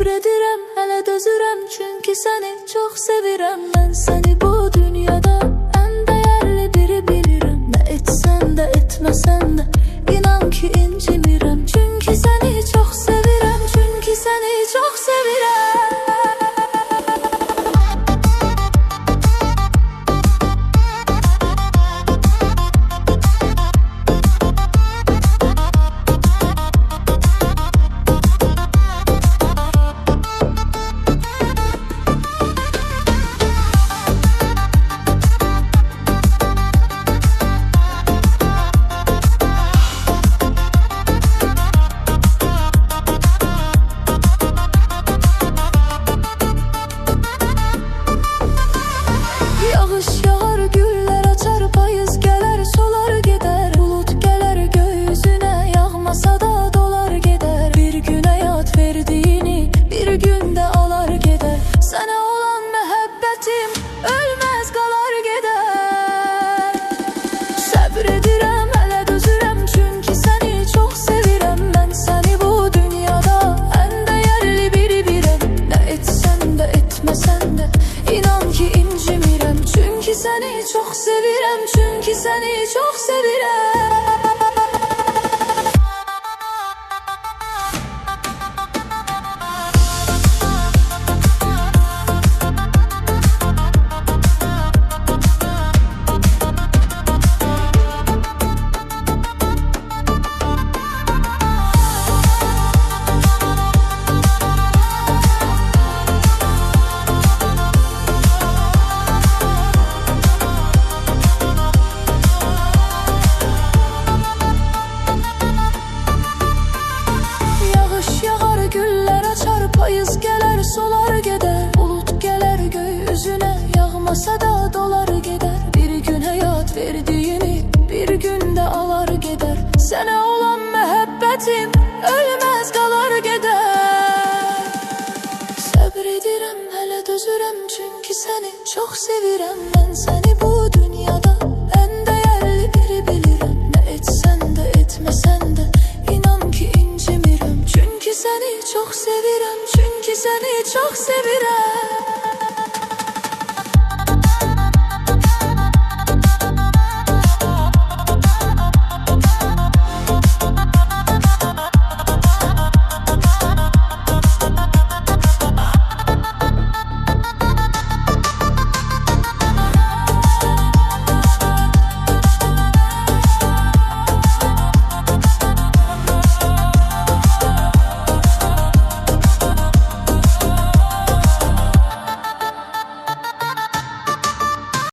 Səbr edirəm, hələ dözürəm, çünki səni çox sevirəm. Mən səni bu dünyada ən dəyərli biri bilirəm. Nə etsən də, etməsən də, inan ki incimirəm. Çünki səni çox sevirəm, çünki səni çox sevirəm. Yağış yağar, güller açar, payız gələr, solar gedər. Bulut gələr gökyüzünə, yağmasa da dolar gedər. Bir gün həyat verdiyini, bir gündə alar gedər. Sənə olan məhəbbətim ölməz qalar gedər. Səbr edirəm, hələ dözürəm, çünki səni çox sevirəm. Mən səni bu dünyada ən dəyərli biri bilirəm. Nə etsən də, etməsən də, inan ki incimirəm. Çünki səni çox sevirəm, çünki səni çox sevirəm. Payız gələr, solar gedər. Bulut gələr gökyüzünə, yağmasa da dolar gedər. Bir gün həyat verdiyini, bir gündə alar gedər. Sənə olan məhəbbətim ölməz qalar gedər. Səbr edirəm, hələ dözürəm, çünki səni çox sevirəm. Mən səni bu dünyada ən dəyərli biri bilirəm. Nə etsən də, etməsən də, inan ki incimirəm. Çünki səni çox sevirəm, çünki səni çox sevirəm.